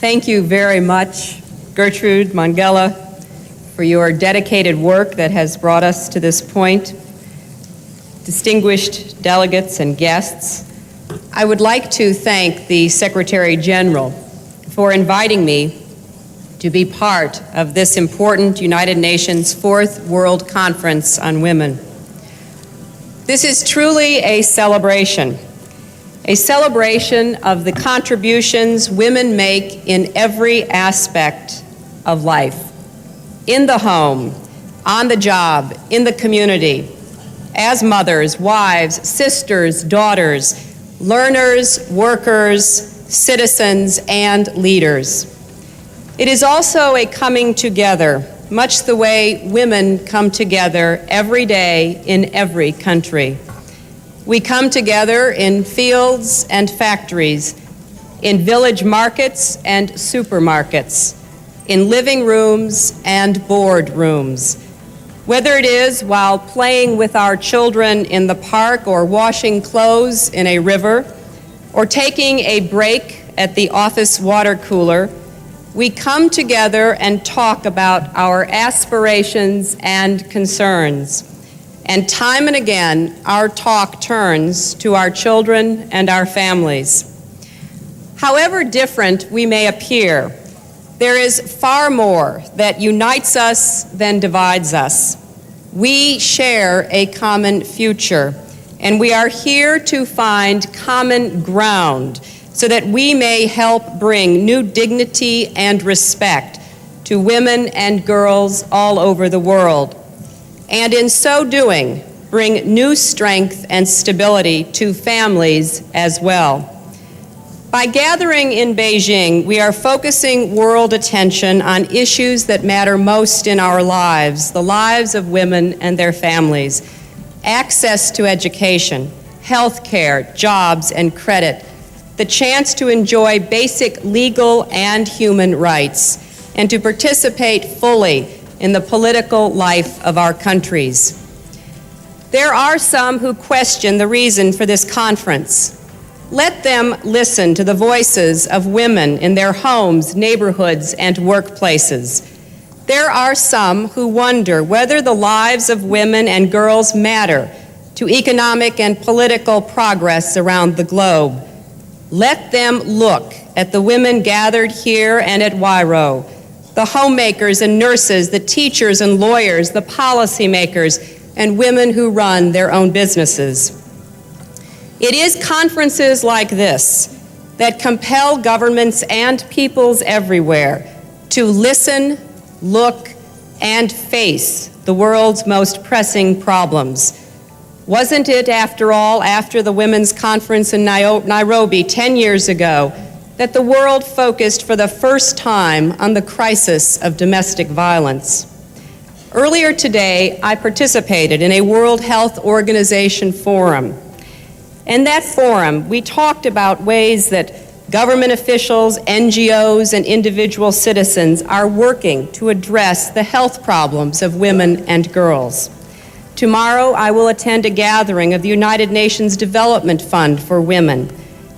Thank you very much, Gertrude Mongella, for your dedicated work that has brought us to this point. Distinguished delegates and guests, I would like to thank the Secretary General for inviting me to be part of this important United Nations Fourth World Conference on Women. This is truly a celebration of the contributions women make in every aspect of life, in the home, on the job, in the community, as mothers, wives, sisters, daughters, learners, workers, citizens, and leaders. It is also a coming together, much the way women come together every day in every country. We come together in fields and factories, in village markets and supermarkets, in living rooms and board rooms. Whether it is while playing with our children in the park or washing clothes in a river or taking a break at the office water cooler, we come together and talk about our aspirations and concerns. And time and again, our talk turns to our children and our families. However different we may appear, there is far more that unites us than divides us. We share a common future, and we are here to find common ground so that we may help bring new dignity and respect to women and girls all over the world. And in so doing, bring new strength and stability to families as well. By gathering in Beijing, we are focusing world attention on issues that matter most in our lives, the lives of women and their families. Access to education, health care, jobs, and credit, the chance to enjoy basic legal and human rights, and to participate fully in the political life of our countries. There are some who question the reason for this conference. Let them listen to the voices of women in their homes, neighborhoods, and workplaces. There are some who wonder whether the lives of women and girls matter to economic and political progress around the globe. Let them look at the women gathered here and at Wairo, the homemakers and nurses, the teachers and lawyers, the policymakers, and women who run their own businesses. It is conferences like this that compel governments and peoples everywhere to listen, look, and face the world's most pressing problems. Wasn't it, after all, after the Women's Conference in Nairobi 10 years ago, that the world focused for the first time on the crisis of domestic violence? Earlier today, I participated in a World Health Organization forum. In that forum, we talked about ways that government officials, NGOs, and individual citizens are working to address the health problems of women and girls. Tomorrow, I will attend a gathering of the United Nations Development Fund for Women.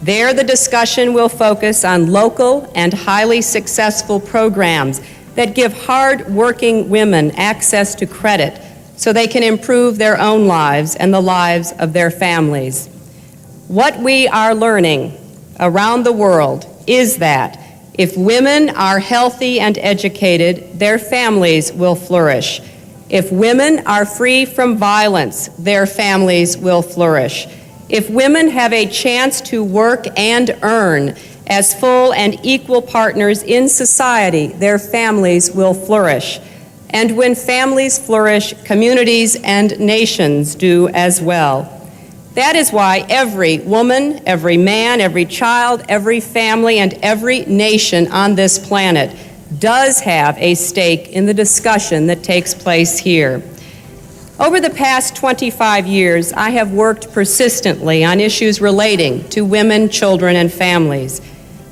There, the discussion will focus on local and highly successful programs that give hard-working women access to credit so they can improve their own lives and the lives of their families. What we are learning around the world is that if women are healthy and educated, their families will flourish. If women are free from violence, their families will flourish. If women have a chance to work and earn as full and equal partners in society, their families will flourish. And when families flourish, communities and nations do as well. That is why every woman, every man, every child, every family, and every nation on this planet does have a stake in the discussion that takes place here. Over the past 25 years, I have worked persistently on issues relating to women, children, and families.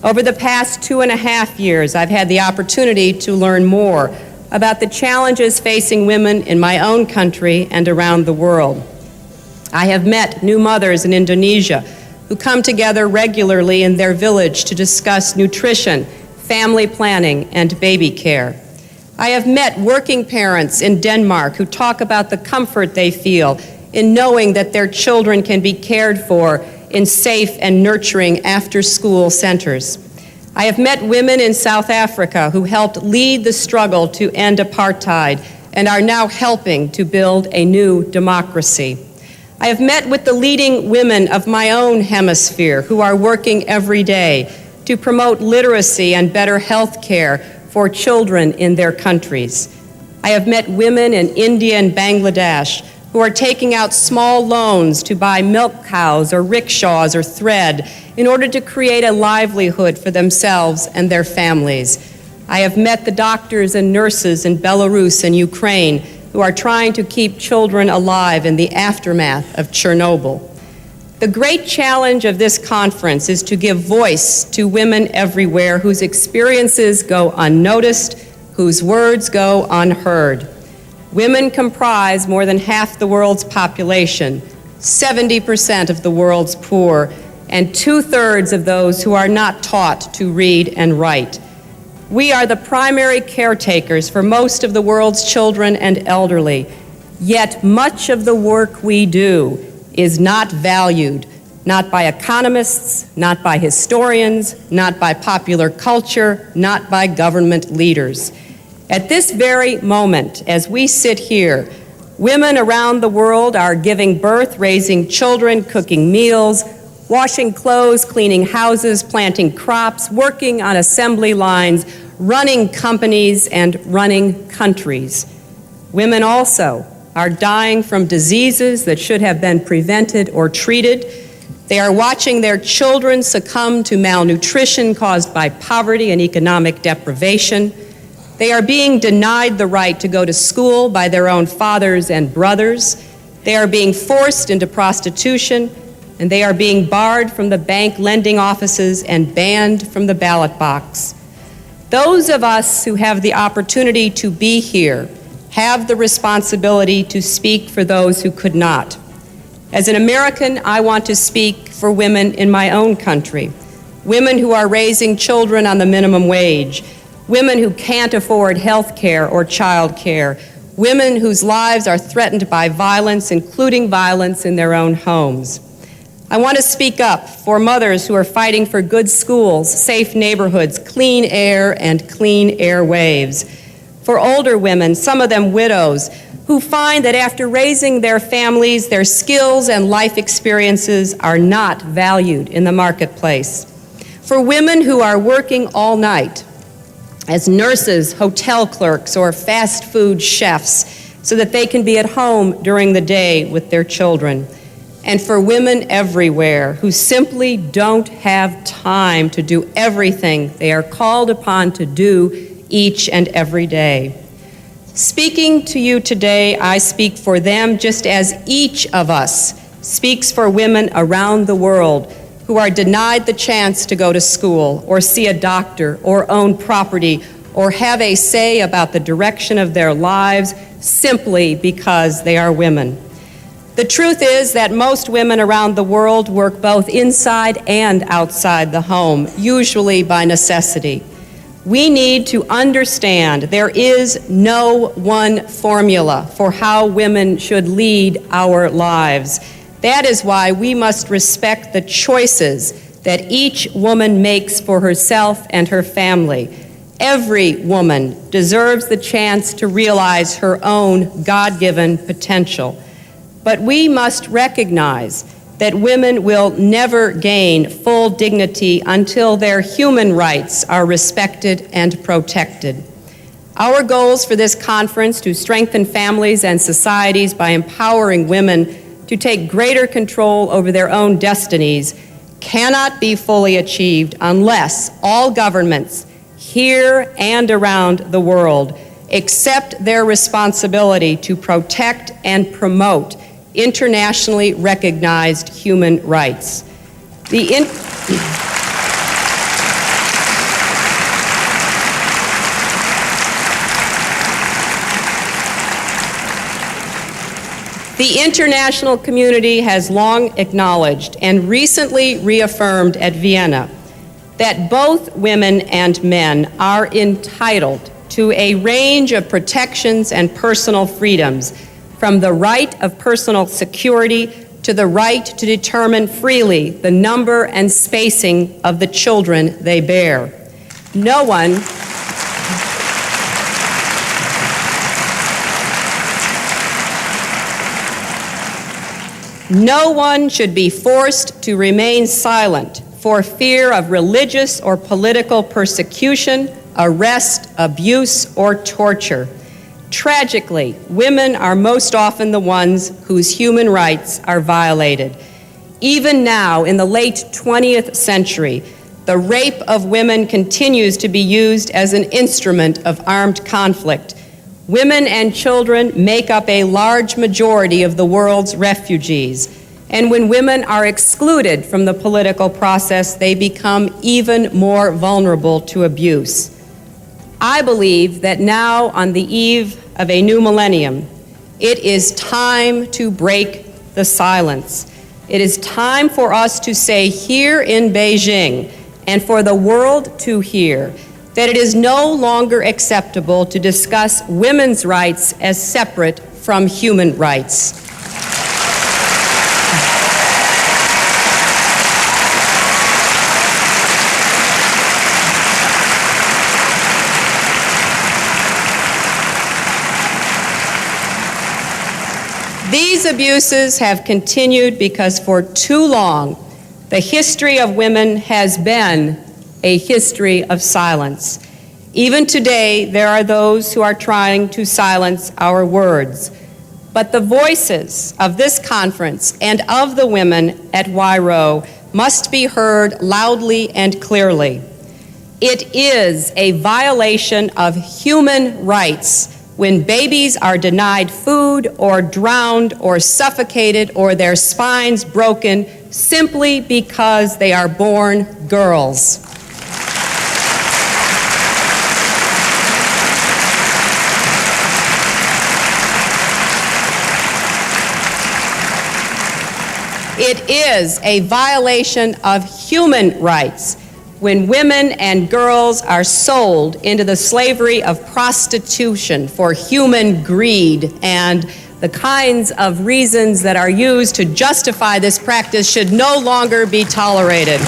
Over the past 2.5 years, I've had the opportunity to learn more about the challenges facing women in my own country and around the world. I have met new mothers in Indonesia who come together regularly in their village to discuss nutrition, family planning, and baby care. I have met working parents in Denmark who talk about the comfort they feel in knowing that their children can be cared for in safe and nurturing after-school centers. I have met women in South Africa who helped lead the struggle to end apartheid and are now helping to build a new democracy. I have met with the leading women of my own hemisphere who are working every day to promote literacy and better health care for children in their countries. I have met women in India and Bangladesh who are taking out small loans to buy milk cows or rickshaws or thread in order to create a livelihood for themselves and their families. I have met the doctors and nurses in Belarus and Ukraine who are trying to keep children alive in the aftermath of Chernobyl. The great challenge of this conference is to give voice to women everywhere whose experiences go unnoticed, whose words go unheard. Women comprise more than half the world's population, 70% of the world's poor, and 2/3 of those who are not taught to read and write. We are the primary caretakers for most of the world's children and elderly, yet much of the work we do is not valued, not by economists, not by historians, not by popular culture, not by government leaders. At this very moment, as we sit here, women around the world are giving birth, raising children, cooking meals, washing clothes, cleaning houses, planting crops, working on assembly lines, running companies, and running countries. Women also are dying from diseases that should have been prevented or treated. They are watching their children succumb to malnutrition caused by poverty and economic deprivation. They are being denied the right to go to school by their own fathers and brothers. They are being forced into prostitution, and they are being barred from the bank lending offices and banned from the ballot box. Those of us who have the opportunity to be here have the responsibility to speak for those who could not. As an American, I want to speak for women in my own country, women who are raising children on the minimum wage, women who can't afford health care or child care, women whose lives are threatened by violence, including violence in their own homes. I want to speak up for mothers who are fighting for good schools, safe neighborhoods, clean air, and clean airwaves. For older women, some of them widows, who find that after raising their families, their skills and life experiences are not valued in the marketplace. For women who are working all night as nurses, hotel clerks, or fast food chefs so that they can be at home during the day with their children. And for women everywhere who simply don't have time to do everything they are called upon to do each and every day. Speaking to you today, I speak for them just as each of us speaks for women around the world who are denied the chance to go to school or see a doctor or own property or have a say about the direction of their lives simply because they are women. The truth is that most women around the world work both inside and outside the home, usually by necessity. We need to understand there is no one formula for how women should lead our lives. That is why we must respect the choices that each woman makes for herself and her family. Every woman deserves the chance to realize her own God-given potential. But we must recognize that women will never gain full dignity until their human rights are respected and protected. Our goals for this conference to strengthen families and societies by empowering women to take greater control over their own destinies cannot be fully achieved unless all governments here and around the world accept their responsibility to protect and promote internationally recognized human rights. The international community has long acknowledged and recently reaffirmed at Vienna that both women and men are entitled to a range of protections and personal freedoms, from the right of personal security to the right to determine freely the number and spacing of the children they bear. No one should be forced to remain silent for fear of religious or political persecution, arrest, abuse, or torture. Tragically, women are most often the ones whose human rights are violated. Even now, in the late 20th century, the rape of women continues to be used as an instrument of armed conflict. Women and children make up a large majority of the world's refugees, and when women are excluded from the political process, they become even more vulnerable to abuse. I believe that now, on the eve of a new millennium, it is time to break the silence. It is time for us to say here in Beijing, and for the world to hear, that it is no longer acceptable to discuss women's rights as separate from human rights. These abuses have continued because for too long, the history of women has been a history of silence. Even today, there are those who are trying to silence our words. But the voices of this conference and of the women at YRO must be heard loudly and clearly. It is a violation of human rights when babies are denied food or drowned or suffocated or their spines broken simply because they are born girls. It is a violation of human rights when women and girls are sold into the slavery of prostitution for human greed, and the kinds of reasons that are used to justify this practice should no longer be tolerated.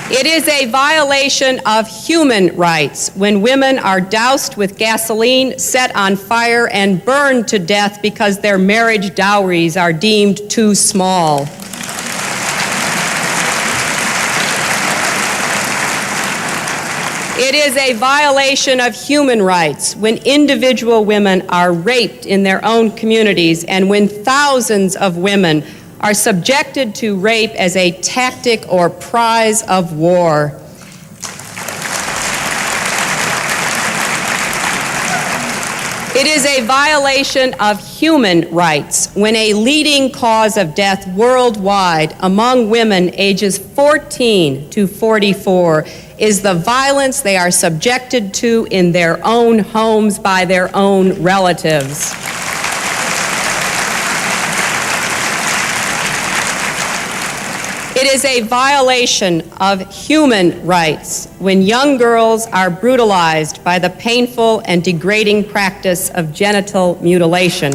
It is a violation of human rights when women are doused with gasoline, set on fire, and burned to death because their marriage dowries are deemed too small. It is a violation of human rights when individual women are raped in their own communities and when thousands of women are subjected to rape as a tactic or prize of war. It is a violation of human rights when a leading cause of death worldwide among women ages 14 to 44 is the violence they are subjected to in their own homes by their own relatives. It is a violation of human rights when young girls are brutalized by the painful and degrading practice of genital mutilation.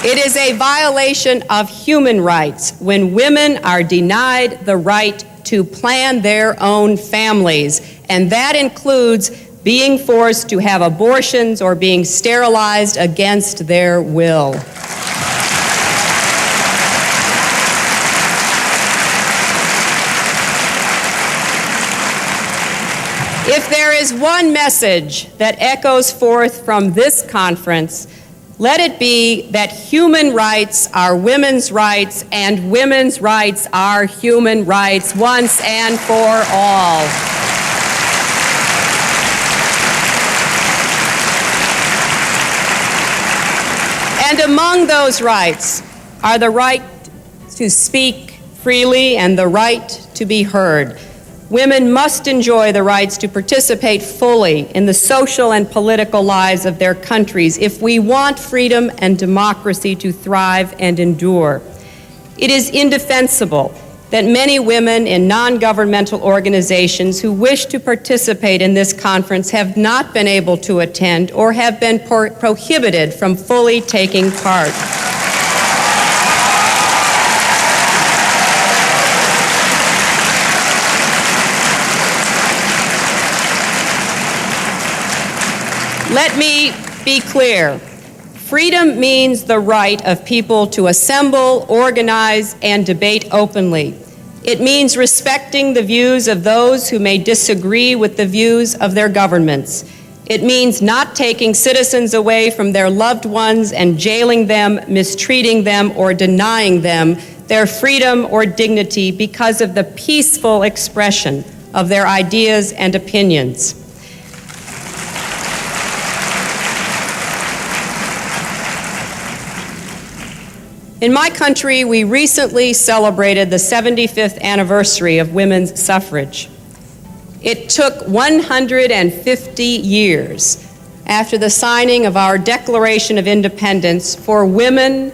It is a violation of human rights when women are denied the right to plan their own families, and that includes being forced to have abortions or being sterilized against their will. If there is one message that echoes forth from this conference, let it be that human rights are women's rights and women's rights are human rights once and for all. And among those rights are the right to speak freely and the right to be heard. Women must enjoy the rights to participate fully in the social and political lives of their countries if we want freedom and democracy to thrive and endure. It is indefensible that many women in non-governmental organizations who wish to participate in this conference have not been able to attend or have been prohibited from fully taking part. Let me be clear. Freedom means the right of people to assemble, organize, and debate openly. It means respecting the views of those who may disagree with the views of their governments. It means not taking citizens away from their loved ones and jailing them, mistreating them, or denying them their freedom or dignity because of the peaceful expression of their ideas and opinions. In my country, we recently celebrated the 75th anniversary of women's suffrage. It took 150 years after the signing of our Declaration of Independence for women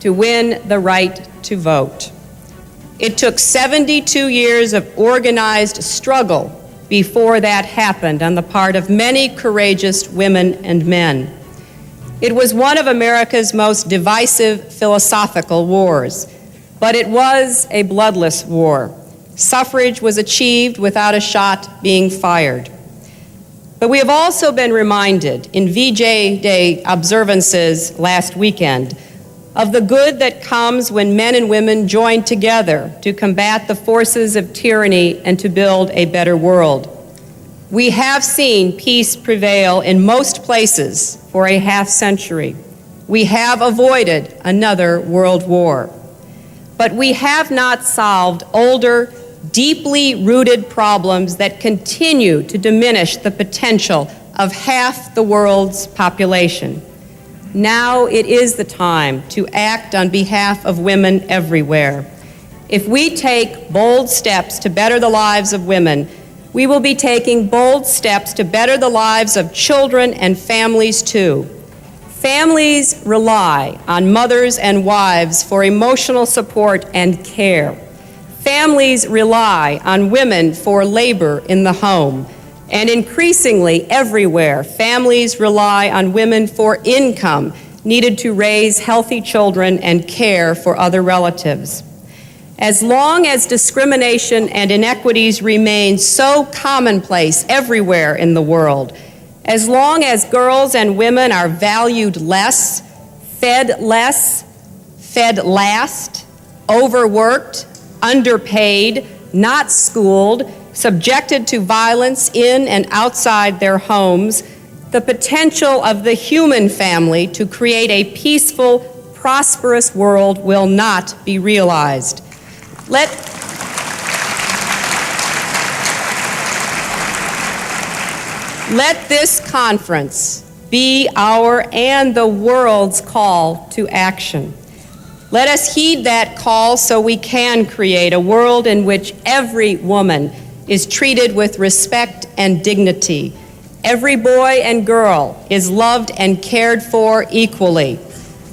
to win the right to vote. It took 72 years of organized struggle before that happened on the part of many courageous women and men. It was one of America's most divisive philosophical wars, but it was a bloodless war. Suffrage was achieved without a shot being fired. But we have also been reminded in VJ Day observances last weekend of the good that comes when men and women join together to combat the forces of tyranny and to build a better world. We have seen peace prevail in most places for a half century. We have avoided another world war. But we have not solved older, deeply rooted problems that continue to diminish the potential of half the world's population. Now it is the time to act on behalf of women everywhere. If we take bold steps to better the lives of women, we will be taking bold steps to better the lives of children and families too. Families rely on mothers and wives for emotional support and care. Families rely on women for labor in the home. And increasingly everywhere, families rely on women for income needed to raise healthy children and care for other relatives. As long as discrimination and inequities remain so commonplace everywhere in the world, as long as girls and women are valued less, fed last, overworked, underpaid, not schooled, subjected to violence in and outside their homes, the potential of the human family to create a peaceful, prosperous world will not be realized. Let this conference be our and the world's call to action. Let us heed that call so we can create a world in which every woman is treated with respect and dignity. Every boy and girl is loved and cared for equally.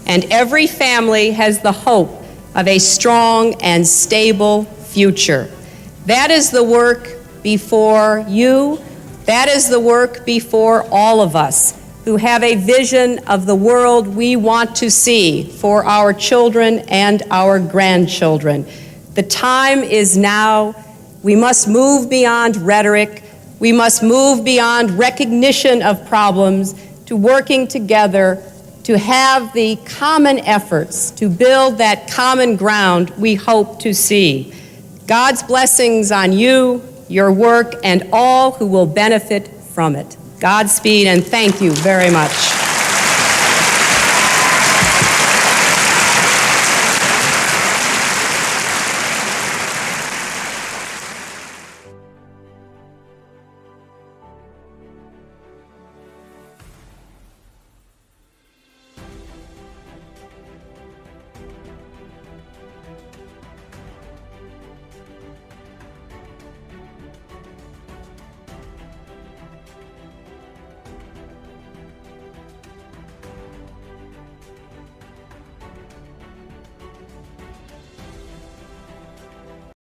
And every family has the hope of a strong and stable future. That is the work before you. That is the work before all of us who have a vision of the world we want to see for our children and our grandchildren. The time is now. We must move beyond rhetoric. We must move beyond recognition of problems to working together to have the common efforts to build that common ground we hope to see. God's blessings on you, your work, and all who will benefit from it. Godspeed, and thank you very much.